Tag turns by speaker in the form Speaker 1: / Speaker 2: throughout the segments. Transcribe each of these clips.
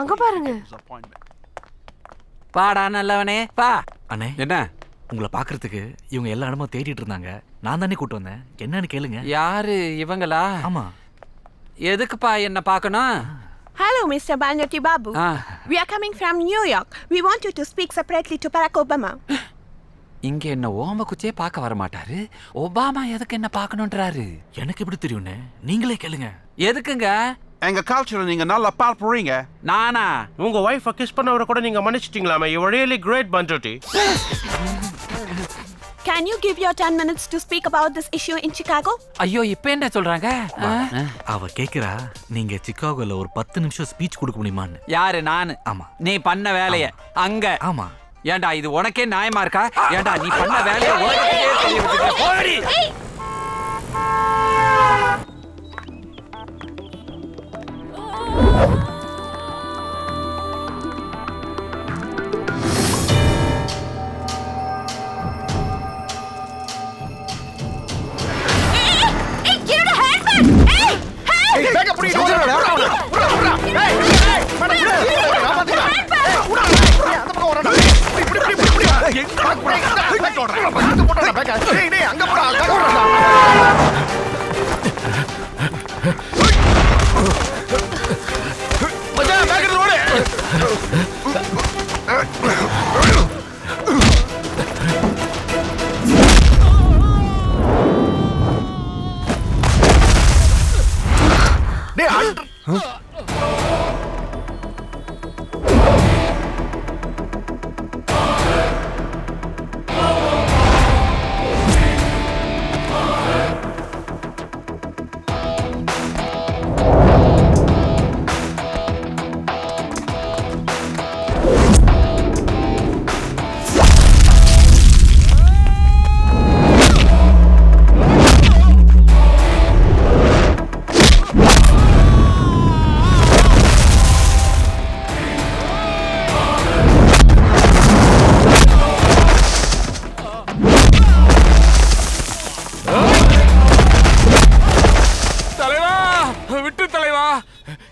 Speaker 1: அங்க பாருங்க.
Speaker 2: பாடா நல்லவனே பா.
Speaker 3: அண்ணே
Speaker 4: என்ன
Speaker 3: உங்களை பாக்குறதுக்கு இவங்க எல்லா இடமும் தேடிட்டு இருந்தாங்க. நான் தானே கூட்டு வந்தேன். என்னன்னு கேளுங்க.
Speaker 2: யாரு இவங்களா?
Speaker 3: ஆமா.
Speaker 2: எதுக்குப்பா என்ன பார்க்கணும்?
Speaker 1: Hello, Mr. Banyati Babu. We are coming from New York. We want you to speak separately to Barack Obama.
Speaker 2: இங்க என்ன ஓம குச்சியே பார்க்க வர மாட்டாரு. ஒபாமா எதுக்கு என்ன பார்க்கணும்ன்றாரு?
Speaker 3: எனக்கு எப்படி தெரியும்னே? நீங்களே கேளுங்க.
Speaker 2: எதுக்குங்க?
Speaker 4: எங்க கல்ச்சரை நீங்க நல்லா பார்ப்பீங்க.
Speaker 2: நானா?
Speaker 5: உங்க வைஃப் கிஸ் பண்ணவரை கூட நீங்க மன்னிச்சிட்டீங்களாமே. You are really great, Banjoti.
Speaker 1: Can you give your 10 minutes to speak about this issue in Chicago?
Speaker 2: ஐயோ இப்போ என்ன சொல்றாங்க?
Speaker 3: அவ கேக்குறா நீங்க சிகாகோல ஒரு 10 நிமிஷம் ஸ்பீச் கொடுக்க முடியுமான்னு.
Speaker 2: யாரு? நானு.
Speaker 3: ஆமா.
Speaker 2: நீ பண்ண வேலைய அங்க.
Speaker 3: ஆமா.
Speaker 2: ஏண்டா இது உனக்கே நியாயமா இருக்கா? ஏண்டா நீ பண்ண வேலைய உனக்கே தெரிய வச்சுட்ட. போடி.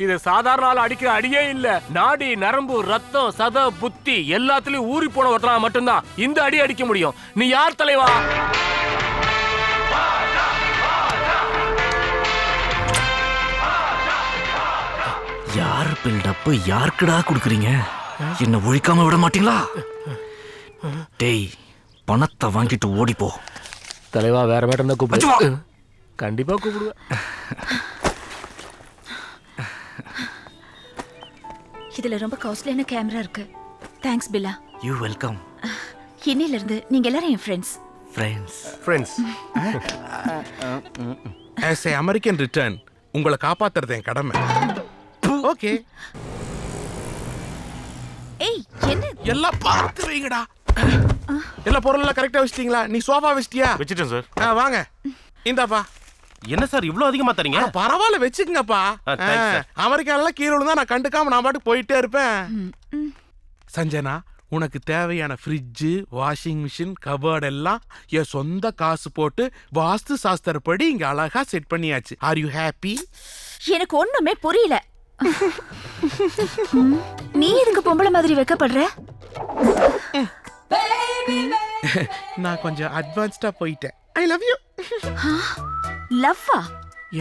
Speaker 5: இது சாதாரண ஆள் அடிக்கிற அடியே இல்ல. நாடி நரம்பு ரத்தம் சத புத்தி எல்லாத்துலயும் ஊறி போன ஒருத்தனால மட்டும்தான் இந்த அடி அடிக்க முடியும். நீ யார் தலைவா?
Speaker 3: யார் பில்டப் யாருக்குடா குடுக்குறீங்க? என்ன ஒழிக்காம விட மாட்டீங்களா? டேய் பணத்தை வாங்கிட்டு ஓடி போ.
Speaker 5: தலைவா வேற மேடம் தான் கூப்பிடு. கண்டிப்பா கூப்பிடுவேன்.
Speaker 6: இதுல ரொம்ப காஸ்ட்லியான கேமரா இருக்கு. தேங்க்ஸ் பில்லா.
Speaker 3: You welcome.
Speaker 6: இன்னில இருந்து நீங்க எல்லாரும் என் friends.
Speaker 7: Friends. As a American return உங்களை காப்பாத்துறது என் கடமை. ஓகே.
Speaker 6: ஏய் என்ன?
Speaker 7: எல்லாம் பார்த்து வைங்கடா. எல்லா பொருளெல்லாம் கரெக்டா வச்சிட்டீங்களா? நீ சோஃபா வச்சிட்டியா?
Speaker 5: வச்சிட்டேன் சார்.
Speaker 7: வாங்க இந்தாப்பா.
Speaker 5: என்ன சார் இவ்ளோ அதிகமா தரீங்க?
Speaker 7: பரவாயில்ல வச்சுக்கங்கப்பா. அமெரிக்கால கீழே விழுந்தா நான் கண்டுக்காம நான் பாட்டுக்கு போயிட்டே இருப்பேன். சஞ்சனா உனக்கு தேவையான ஃப்ரிட்ஜு வாஷிங் மிஷின் கபோர்ட் எல்லாம் என் சொந்த காசு போட்டு வாஸ்து சாஸ்திரப்படி இங்க அழகா செட் பண்ணியாச்சு. Are you happy?
Speaker 6: எனக்கு ஒண்ணுமே புரியல. நீ எதுக்கு பொம்பளை மாதிரி வெக்கப்படுற?
Speaker 7: நான் கொஞ்சம் அட்வான்ஸ்டா போயிட்டேன். I love you.
Speaker 6: லவ்வா?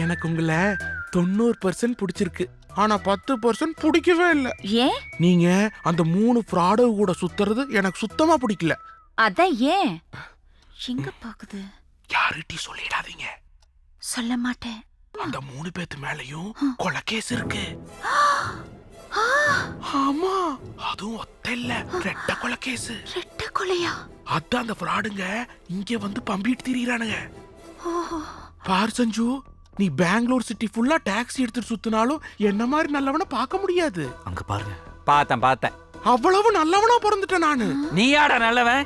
Speaker 7: எனக்கு உங்களை 90% பிடிச்சிருக்கு. ஆனா 10% பிடிக்கவே இல்லை.
Speaker 6: ஏன்?
Speaker 7: நீங்க அந்த 3 ஃப்ராடு கூட சுத்துறது எனக்கு சுத்தமா பிடிக்கல.
Speaker 6: அதான் ஏன்? எங்க பாக்குது?
Speaker 7: யார்கிட்டயும் சொல்லிடாதீங்க.
Speaker 6: சொல்ல மாட்டேன்.
Speaker 7: அந்த 3 பேத்து மேலயும் கொலை கேஸ் இருக்கு. ஆமா அதுவும் ஒத்த இல்ல, ரெட்ட கொலை கேஸ்.
Speaker 6: ரெட்ட கொலையா?
Speaker 7: அதான் அந்த ஃப்ராடுங்க இங்க வந்து பம்பிட்டு திரியறானுங்க. பார் சஞ்சு, நீ பெங்களூர் சிட்டி ஃபுல்லா டாக்ஸி எடுத்துட்டு சுத்தினாலும் என்ன மாதிரி நல்லவனை பார்க்க முடியாது.
Speaker 3: அங்க பாருங்க.
Speaker 2: பார்த்தேன்.
Speaker 7: அவ்வளவு நல்லவனா பிறந்துட்டேன் நானு.
Speaker 2: நீயாடா நல்லவன்?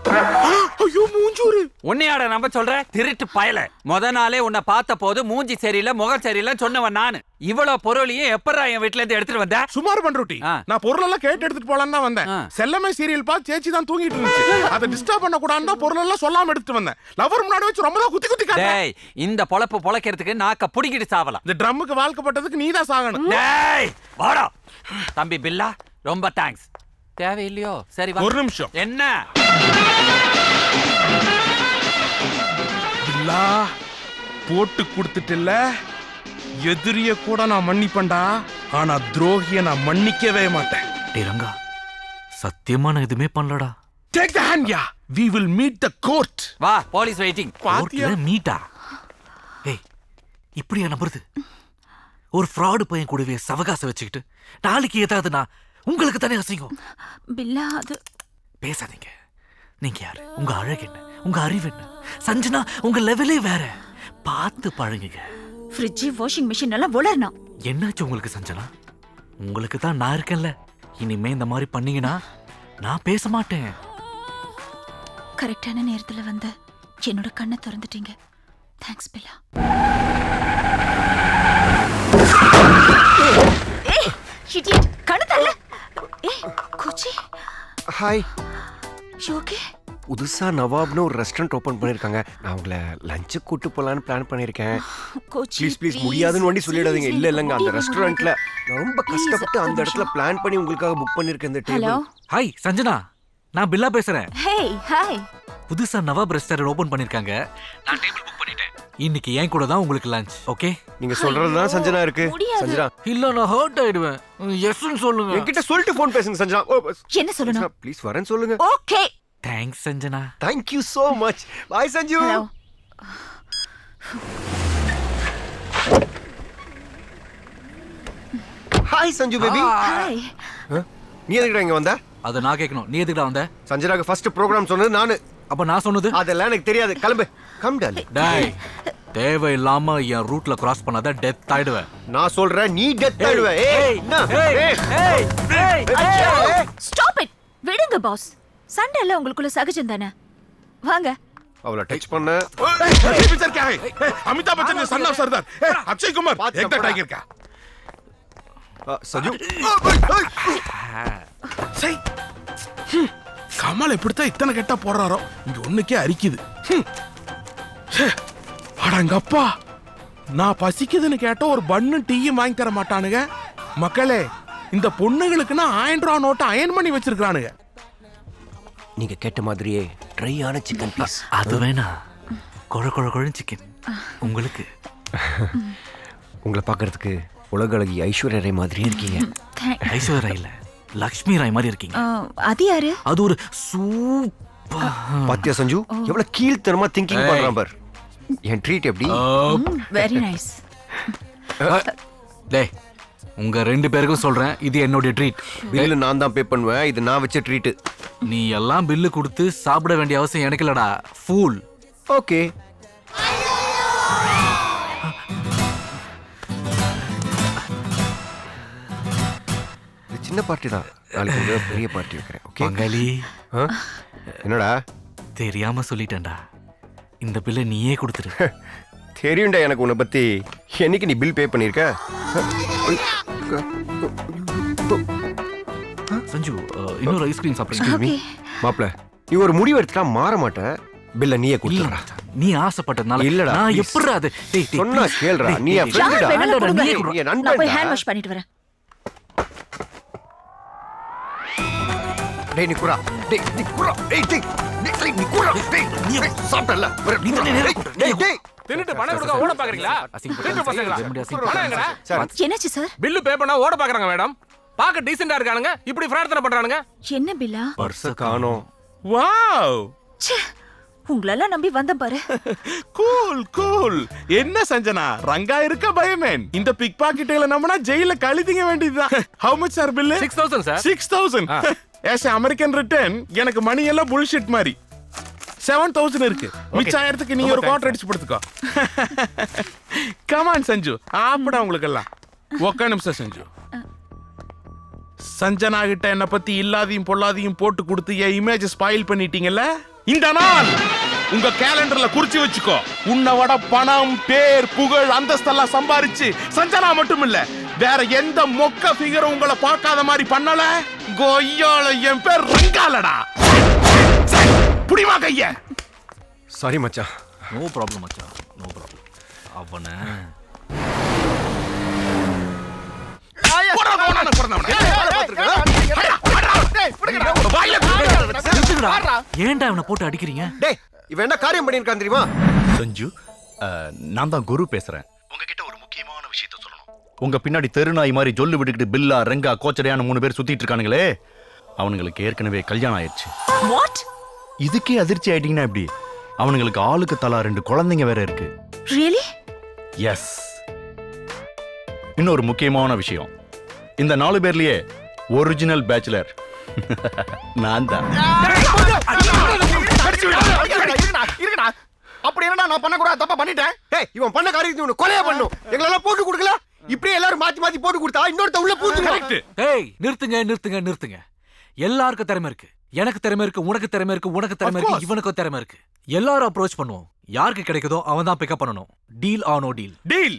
Speaker 7: ஐயோ மூஞ்சூரு.
Speaker 2: உன்னையாடா நம்ப சொல்ற? திருட்டு பயல. முத நாளே உன்னை பார்த்த போது மூஞ்சி சரியில்லை முகம் சரியில்லை சொன்னவன் நானு. இவ்வளவு பொருளையும் எப்படா என் வீட்டுல இருந்து எடுத்துட்டு வந்த?
Speaker 7: சுமார் பண்ருட்டி. நான் பொருள் எல்லாம் கேட்டு எடுத்துட்டு போலான்னு தான் வந்தேன். செல்லமே சீரியல் பார்த்து சேச்சி தான் தூங்கிட்டு இருந்துச்சு. அதை டிஸ்டர்ப் பண்ண கூடாதுன்னு பொருள் எல்லாம் சொல்லாம எடுத்துட்டு வந்தேன். லவர் முன்னாடி வச்சு ரொம்ப தான் குத்தி குத்தி காட்டேன்.
Speaker 2: டேய், இந்த பொழப்பு பொழைக்கிறதுக்கு நாக்க புடிக்கிட்டு சாவலாம்.
Speaker 7: இந்த ட்ரம்முக்கு வாழ்க்கப்பட்டதுக்கு நீதான் சாகணும்.
Speaker 2: டேய் வாடா. தம்பி பில்லா ரொம்ப தேங்க்ஸ். தேவையில்லையோ? சரி வா.
Speaker 7: ஒரு நிமிஷம்.
Speaker 2: என்ன
Speaker 7: பில்லா போட்டு கொடுத்துட்டுல, எதிரிய கூட நான் மன்னிப்பேன்டா, ஆனா துரோகிய நான் மன்னிக்கவே மாட்டேன்.
Speaker 3: டேய் ரங்கா, சத்தியமா நான் எதுவுமே பண்ணலடா.
Speaker 7: Take the hand, yeah. We will meet the court.
Speaker 2: வா, போலீஸ் வெயிட்டிங்.
Speaker 7: பாத்தியா?
Speaker 3: மீட்டா? ஏய், இப்படியா நம்புறது? ஒரு ஃப்ராடு பையன் கூடவே சவகாசம் வச்சுக்கிட்டு நாளைக்கு ஏதாவதுனா உங்களுக்கு தானே அசிங்கம்.
Speaker 6: பில்லா அது
Speaker 3: பேசாதீங்க. நீங்க யாரு? உங்க அழகு என்ன? உங்க அறிவு என்ன? சஞ்சனா உங்க லெவலே வேற. பார்த்து பழகுங்க.
Speaker 6: ஃப்ரிட்ஜ் வாஷிங் மிஷின் எல்லாம் உளறணும்.
Speaker 3: என்னாச்சு உங்களுக்கு சஞ்சனா? உங்களுக்கு தான் நான் இருக்கேன்ல. இனிமே இந்த மாதிரி பண்ணீங்கன்னா நான் பேச மாட்டேன்.
Speaker 6: கரெக்டான நேரத்துல வந்து என்னோட கண்ணை திறந்துட்டீங்க. தேங்க்ஸ் பில்லா. ஏய் இடியட், கண்ணு தள்ள. ஏய் கோச்சி.
Speaker 8: ஹாய்.
Speaker 6: ஓகே.
Speaker 8: புதுசா நவாப்னு ஒரு ரெஸ்டாரண்ட் ஓபன் பண்ணிருக்காங்க. நான் உங்களை லஞ்ச் கூட்டு போலான்னு பிளான் பண்ணிருக்கேன்.
Speaker 6: கோச்சி
Speaker 8: ப்ளீஸ் முடியாதுன்னு ஒண்டி சொல்லிடாதீங்க. இல்லங்க, அந்த ரெஸ்டாரண்ட்ல நான் ரொம்ப கஷ்டப்பட்டு அந்த இடத்துல பிளான் பண்ணி உங்களுக்காக புக் பண்ணிருக்கேன் இந்த
Speaker 6: ஹலோ.
Speaker 8: டேபிள்.
Speaker 3: ஹாய் சஞ்சனா, நான் பில்லா பேசுறேன்.
Speaker 6: Hey hi.
Speaker 3: புதுசா நவாப் ரெஸ்டாரண்ட் ஓபன் பண்ணிருக்காங்க. நான் டேபிள் புக் பண்ணிட்டேன். இன்னைக்கு ஏன் கூட தான் உங்களுக்கு லஞ்ச். ஓகே?
Speaker 8: நீங்க சொல்றதுதான் சஞ்சனா இருக்கு. சஞ்சனா
Speaker 3: இல்ல நான் ஹர்ட் ஆயிடுவேன். எஸ்ன்னு சொல்லுங்க.
Speaker 8: என்கிட்ட சொல்லிட்டு ஃபோன் பேசுங்க சஞ்சனா.
Speaker 6: என்ன சொல்லணும்?
Speaker 8: ப்ளீஸ் வரேன்னு சொல்லுங்க.
Speaker 6: Okay.
Speaker 3: Thanks Sanjana.
Speaker 8: Thank you so much. Bye Sanju.
Speaker 6: Hello.
Speaker 8: Hi Sanju baby.
Speaker 6: Hi.
Speaker 8: நீ எதுக்குடா இங்க வந்த?
Speaker 3: அத நான் கேட்கணும். நீ எதுக்குடா வந்த?
Speaker 8: சஞ்சனாக்கு ஃபர்ஸ்ட் ப்ரோகிராம் சொன்னது நானு.
Speaker 3: அப்ப நான் சொன்னது?
Speaker 8: அதெல்லாம் எனக்கு தெரியாது. கிளம்பு. Come darling.
Speaker 3: டேய், தேவையில்லாம என் ரூட்ல கிராஸ் பண்ணாத டெத் ஆயிடுவேன்.
Speaker 8: நான் சொல்றேன் நீ டெத் ஆயிடுவ. ஏய்
Speaker 6: ஸ்டாப் இட். விடுங்க பாஸ். சண்டை எல்லாம் உங்களுக்குள்ள சகஜம் தானே. வாங்க.
Speaker 8: அவளை டச் பண்ண.
Speaker 7: पिक्चर क्या है? अमिताभ बच्चन ने सन ऑफ सरदार. अक्षय कुमार एक द टाइगर का.
Speaker 8: சஞ்சு.
Speaker 7: சை. கமல் எப்படித்தான் இத்தனை கெட்டா போடுறாரோ, இங்க ஒண்ணுக்கே அரிக்குது. அடங்கப்பா, நான் பசிக்குதுன்னு கேட்ட ஒரு பண்ணு டீயும் வாங்கி தர மாட்டானுங்க. மக்களே, இந்த பொண்ணுங்களுக்குன்னா 1000 ரூபா நோட்டை அயன் பண்ணி வச்சிருக்கானுங்க.
Speaker 8: நீங்க கேட்ட மாதிரியே ட்ரையான சிக்கன் பீஸ்.
Speaker 3: அது வேணா. கொழ கொழ கொழ சிக்கன் உங்களுக்கு.
Speaker 8: உங்களை பார்க்கிறதுக்கு உலக அழகி ஐஸ்வர்யா ராய் மாதிரி இருக்கீங்க.
Speaker 3: ஐஸ்வர்யா ராய் இல்ல, லக்ஷ்மி ராய் மாதிரி இருக்கீங்க.
Speaker 6: அது யாரு?
Speaker 3: அது ஒரு சூப்பர்.
Speaker 8: பாத்தியா சஞ்சு, எவ்வளவு கீழ்த்தனமா திங்கிங் பண்றான் பார். என் ட்ரீட் எப்படி?
Speaker 6: Very nice.
Speaker 3: டேய், உங்க 2 பேருக்கும் சொல்றேன், இது என்னோட ட்ரீட்.
Speaker 8: பில்லு நான் தான் பே பண்ணுவேன். இது நான் வச்ச ட்ரீட்.
Speaker 3: நீ எல்லாம் பில்லு கொடுத்து சாப்பிட வேண்டிய அவசியம் எனக்கு இல்லடா, ஃபூல்.
Speaker 8: ஓகே. சின்ன பார்ட்டி தான். நாளைக்கு பெரிய பார்ட்டி வைக்கிறேன். ஓகே
Speaker 3: பங்காளி.
Speaker 8: என்னடா
Speaker 3: தெரியாம சொல்லிட்டேன்டா. இந்த பில்லை நீயே கொடுத்துரு.
Speaker 8: தெரியும்டா எனக்கு உன்னை பத்தி. என்னைக்கு நீ பில் பே பண்ணிருக்க?
Speaker 3: சஞ்சு, இன்னொரு ஐஸ்கிரீம் சாப்பிடுங்க.
Speaker 8: மாப்ள, நீ ஒரு முடிவு எடுத்துட்டா மாற மாட்ட. பில்ல நீயே கொடுத்துறா.
Speaker 3: நீ ஆசைப்பட்டதுனால
Speaker 8: இல்லடா,
Speaker 3: நான் எப்படிடா அது? டேய்
Speaker 8: சொன்னா கேளுடா. நீ என் ஃப்ரெண்ட்டா. நீ
Speaker 6: நான் போய் ஹேண்ட் வாஷ் பண்ணிட்டு வரேன்.
Speaker 8: டேய் நிக்குறா. டேய் நிக்குறா. டேய் நீ குறா. டேய் நீ சாப்பிடல. நீ தண்ணி நேரா குடு. டேய்
Speaker 5: தின்னுட்டு பணம் கொடுக்க ஓட பாக்குறீங்களா? திருட்டு பசங்களா? பணம் எங்கடா?
Speaker 6: என்னாச்சு சார்?
Speaker 5: பில்லு பே பண்ணா ஓட பாக்குறாங்க மேடம். பாக்க டீசென்ட்டா இருக்கானுங்க, இப்படி பிரார்த்தனை பண்றானுங்க.
Speaker 6: என்ன பில்லா?
Speaker 8: பர்ஸ காணோம்.
Speaker 7: வாவ்.
Speaker 6: ச்சே, உங்களெல்லாம் நம்பி வந்தேன் பாரு.
Speaker 7: Cool cool. என்ன சஞ்சனா, ரங்கா இருக்க பயமேன். இந்த பிக் பாக்கெட்ல நம்மனா ஜெயில கழிதிங்க வேண்டியதுதான். How much sir bill?
Speaker 5: 6000 sir.
Speaker 7: 6000. as a American return எனக்கு மணி எல்லாம் bullshit மாதிரி. 7000 இருக்கு. மிச்ச ஆயிரத்துக்கு நீ ஒரு குவார்டர் அடிச்சு போடுதுக்கோ. கம் ஆன் சஞ்சு, ஆப்படா உங்களுக்கு எல்லாம். ஒக்க நிமிஷம் சஞ்சு. சஞ்சனா கிட்ட என்ன பத்தி இல்லாதையும் பொல்லாதையும் போட்டு கொடுத்து என் இமேஜ் ஸ்பாயில் பண்ணிட்டீங்கல்ல. இந்த நாள் உங்க கேலண்டர்ல குறிச்சு வச்சுக்கோ. உன்னை விட பணம், பேர், புகழ், அந்தஸ்தெல்லாம் சம்பாரிச்சு சஞ்சனா மட்டும் இல்ல வேற எந்த மொக்க ஃபிகர் உங்களை பார்க்காத மாதிரி பண்ணல. கொய்யால என் பேர் ரங்காலடா. புடிமா கைய.
Speaker 8: சாரி மச்சான்.
Speaker 3: நோ ப்ராப்ளம் மச்சான், நோ ப்ராப்ளம். அவனை ஏன்டா அவனை போட்டு அடிக்கிறீங்க?
Speaker 8: டேய் இவன் என்ன காரியம் பண்ணிருக்கான் தெரியுமா?
Speaker 9: சஞ்சு, நான் தான் குரு பேசுறேன். உங்ககிட்ட ஒரு முக்கியமான விஷயத்த சொல்லணும். உங்க பின்னாடி தெருநாய் மாதிரி ஜொல்லு விட்டுக்கிட்டு பில்லா, ரெங்கா, கோச்சடையான 3 பேர் சுத்திட்டு இருக்கானுங்களே, அவனுங்களுக்கு ஏற்கனவே கல்யாணம் ஆயிடுச்சு.
Speaker 6: வாட்?
Speaker 9: இதுக்கே அதிர்ச்சி ஆயிட்டீங்கன்னா எப்படி? அவனுங்களுக்கு ஆளுக்கு தலா 2 குழந்தைங்க வேற இருக்கு.
Speaker 6: ரியலி?
Speaker 9: எஸ். இன்னொரு முக்கியமான விஷயம், இந்த 4 பேர்லயே ஒரிஜினல் பேச்சுலர் நான் தான்.
Speaker 8: அப்படி என்னடா நான் பண்ண கூட தப்பா பண்ணிட்டேன்? டேய் இவன் பண்ண காரியத்தை இவனை கொலையா பண்ணும். எங்களெல்லாம் போட்டு கொடுக்கல. இப்படியே எல்லாரும் மாத்தி மாத்தி போட்டு கொடுத்தா இன்னொருத்த உள்ள பூந்து.
Speaker 7: கரெக்ட்.
Speaker 3: ஏய் நிறுத்துங்க. எல்லாருக்கும் திறமை இருக்கு. எனக்கு திறமை இருக்கு, உனக்கு திறமை இருக்கு, உனக்கு திறமை இருக்கு, இவனுக்கும் திறமை இருக்கு. எல்லாரும் அப்ரோச் பண்ணுவோம். யாருக்கு கிடைக்குதோ அவன் தான் பிக்கப் பண்ணணும். Deal or no deal?
Speaker 7: Deal.